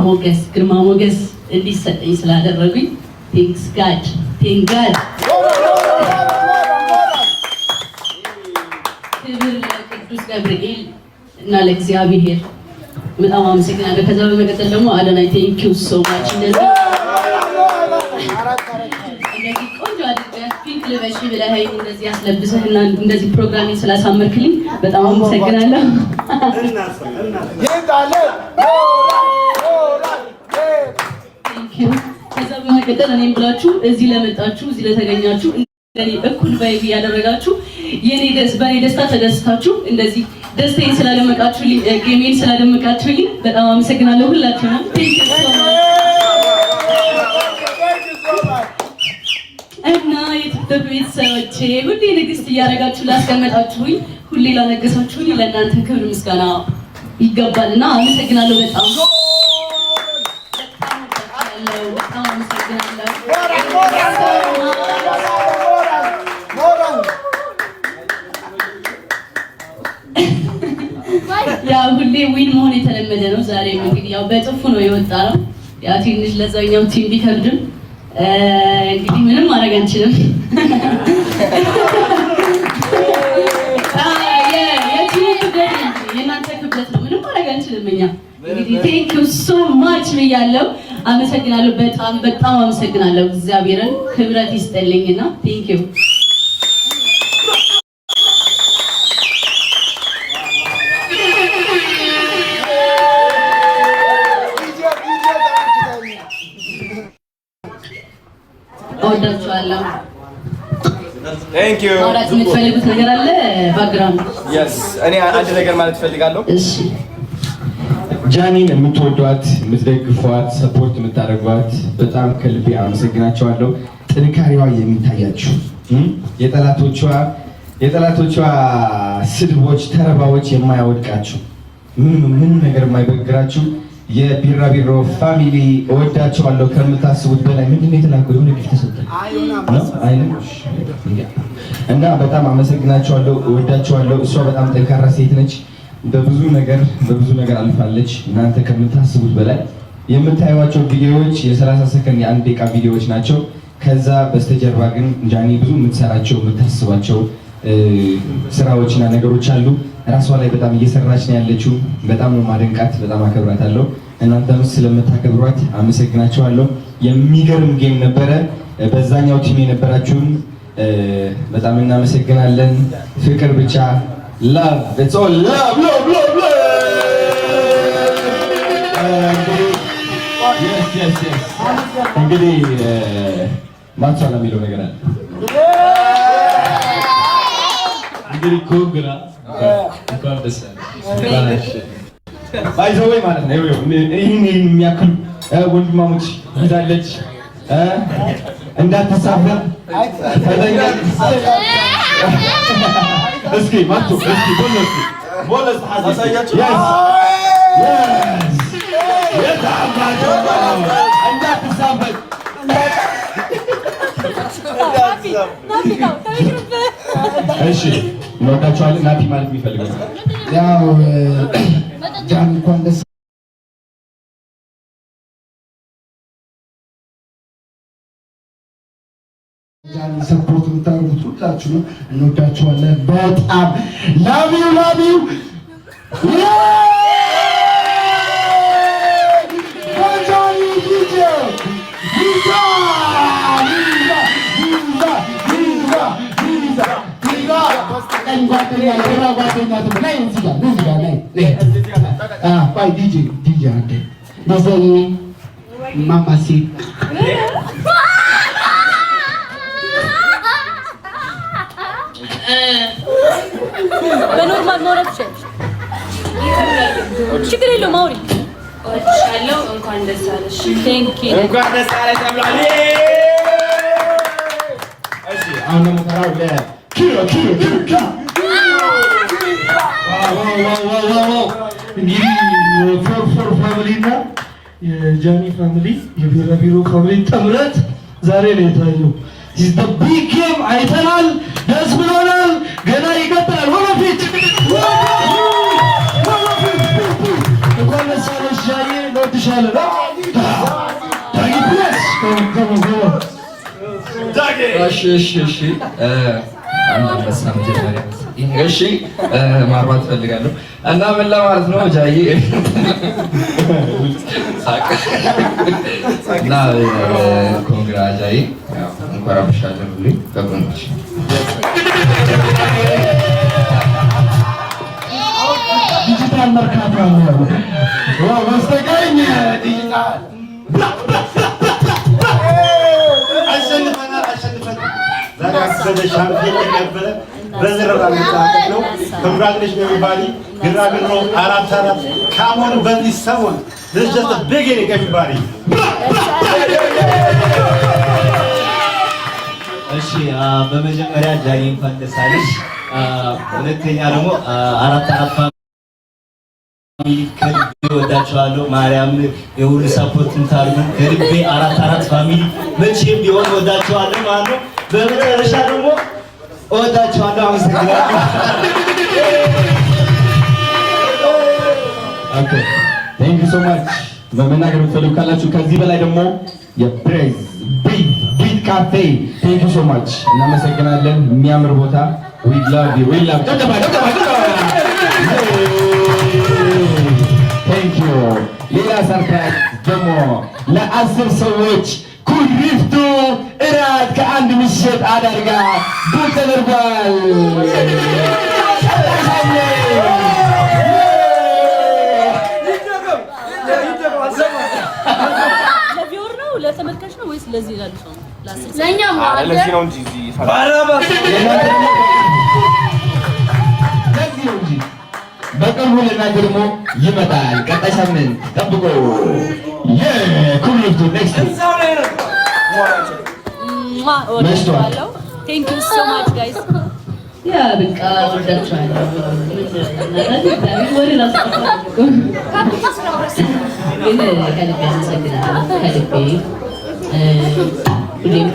ሞገስ ግርማ ሞገስ እንዲሰጠኝ ስላደረጉኝ ቴንክስ ጋድ ክብር ለቅዱስ ገብርኤል እና ለእግዚአብሔር በጣም አመሰግናለሁ። ከዛ በመቀጠል ደግሞ አዶናይ ቴንክ ዩ ሶ ማች እንደዚህ ቆንጆ አድርገህ ፒንክ ልበሽ ብለኸኝ እንደዚህ አስለብሰህና እንደዚህ ፕሮግራሜን ስላሳመርክልኝ በጣም አመሰግናለሁ። ከዛ በመቀጠል እኔም ብላችሁ እዚህ ለመጣችሁ እዚህ ለተገኛችሁ እንደኔ እኩል ቫይብ ያደረጋችሁ በኔ ደስታ ተደስታችሁ እንደዚህ ደስታዬን ስላደመቃችሁልኝ ጌሜን ስላደመቃችሁልኝ በጣም አመሰግናለሁ ሁላችሁንም። እና የትብብ ቤተሰቦቼ ሁሌ ንግስት እያደረጋችሁ ላስቀመጣችሁኝ ሁሌ ላነገሳችሁኝ ለእናንተ ክብር ምስጋና ይገባልና አመሰግናለሁ። በጣም ያው ሁሌ ዊን መሆን የተለመደ ነው። ዛሬ እንግዲህ ያው በጥፉ ነው የወጣው። ያው ትንሽ ለዛኛው ቲም ቢከብድም እንግዲህ ምንም ማድረግ አንችልም። የእናንተ ክብደት ነው፣ ምንም ማድረግ አንችልም እኛ። እንግዲህ ቴንክ ዩ ሶ ማች ብያለሁ። አመሰግናለሁ። በጣም አመሰግናለሁ። እግዚአብሔርን ክብረት ይስጠልኝና ቴንክ ዩ። እወዳችኋለሁ። ቴንክ ዩ። ማውራት የምትፈልጉት ነገር አለ? ባክግራውንድ የስ እኔ አንድ ነገር ማለት ፈልጋለሁ። እሺ ጃኒን የምትወዷት የምትደግፏት ሰፖርት የምታደርጓት በጣም ከልቤ አመሰግናቸዋለሁ። ጥንካሬዋ የሚታያችሁ የጠላቶቿ ስድቦች ተረባዎች የማያወድቃችሁ ምን ነገር የማይበግራችሁ የቢራቢሮ ፋሚሊ እወዳቸዋለሁ ከምታስቡት በላይ። ምንድን ነው የተላከው? የሆነ ጊፍት ተሰጠኝ እና በጣም አመሰግናቸዋለሁ፣ እወዳቸዋለሁ። እሷ በጣም ጠንካራ ሴት ነች። በብዙ ነገር አልፋለች። እናንተ ከምታስቡት በላይ የምታዩዋቸው ቪዲዮዎች የ30 ሰከንድ የ1 ደቂቃ ቪዲዮዎች ናቸው። ከዛ በስተጀርባ ግን ጃኒ ብዙ የምትሰራቸው የምታስባቸው ስራዎችና ነገሮች አሉ። ራሷ ላይ በጣም እየሰራች ነው ያለችው። በጣም ነው ማደንቃት፣ በጣም አከብራታለሁ። እናንተም ስለምታከብሯት አመሰግናችኋለሁ። የሚገርም ጌም ነበረ። በዛኛው ቲም የነበራችሁም በጣም እናመሰግናለን። ፍቅር ብቻ love, it's all love. Yes. እንግዲህ ማቻላ የሚለው ነገር አለ። እንግዲህ ኮንግራ እንኳን ደስ ያለሽ ባይዘወይ ማለት ነው። ይሄን የሚያክል ወንድማሞች ይዛለች። እንዳትሳፈር ፈተኛ እስኪ ማቶ እስኪ ቦለስ አሳያችሁ። እንዳትሳፈር እሺ እንወዳችኋለን። ናቲ ማለት የሚፈልገው ያው ጃን እንኳን ደስ ጃን ሰፖርት የምታደርጉት ሁላችሁ ነው። እንወዳችኋለን በጣም ላቭ ዩ በኖርማል ኖረት ችግር የለውም አውሪ እወድሻለሁ እንኳን ደስ አለሽ ቴንክ ዩ እንኳን ደስ አለሽ ተብሏል እሺ አሁን ደግሞ ተራው ለኪሮ እንግዲህ ፎር ፋሚሊ እና የጃኒ ፋሚሊ የቢራቢሮ ፋሚሊ ጥምረት ዛሬ ነው የታየው። ኢዝ ዘ ቢግ ጌም አይተናል፣ ደስ ብሎናል። ገና ይቀጥላል። ወደፊት እንኳን ደስ አለሽ ጃኒ፣ እንወድሻለን። እሺ አንበሳ መጀመሪያ እሺ ማርባት ፈልጋለሁ እና ምን ለማለት ነው ጃዬ እና ኮንግራ ጃዬ እንኳን አብሻለሁ ብለኝ ከጎንሽ ዲጂታል መርካቶ ነው ዋው ወስተቀኝ ዲጂታል ዛሬ ሻምፒዮን ተቀበለ በዝረራ ነው ኮንግራቹሌሽን ኤቨሪባዲ ግራግሮ 4-4 ካሞን በዚህ ሰሞን this is just a beginning everybody እሺ በመጀመሪያ ጃኒ እንኳን ደስ አለሽ ሁለተኛ ደግሞ 4-4 ፋሚሊ ከልቤ ወዳችኋለሁ ማርያም የሁሉ ሰፖርት እንታርጉ ከልቤ 4-4 ፋሚሊ መቼም ቢሆን ወዳችኋለሁ ማለት ነው በመጨረሻ ደግሞ ወዳችኋለሁ አመሰግናለሁ ኦኬ ቴንክ ዩ ሶ ማች በመናገር የምትፈልጉ ካላችሁ ከዚህ በላይ ደግሞ የብሬዝ ቢት ካፌ ቴንክ ዩ ሶ ማች እናመሰግናለን የሚያምር ቦታ we love you ቴንክ ዩ ሌላ ሰርፕራይዝ ደግሞ ለ10 ሰዎች ኩሪፍቱ እራት ከአንድ ምሽት አዳርጋ ቡክ ተደርጓል ለቪውር ነው ለተመልካች ነው ወይስ ለዚህ ላሉ ሰው ለኛ ለዚህ ነው እንጂ በቅርቡ ለእናንተ ደግሞ ይመጣል ቀጣይ ሳምንት ጠብቆ የኩሪፍቱ ኔክስት ቴንክ ዩ ሶ ማች ጋይስ ያ በቃ ወዳችኋለሁ ወደ ላስቀምጣለሁ ግን ከልቤ አመሰግናለሁ ከልቤ ሁሌም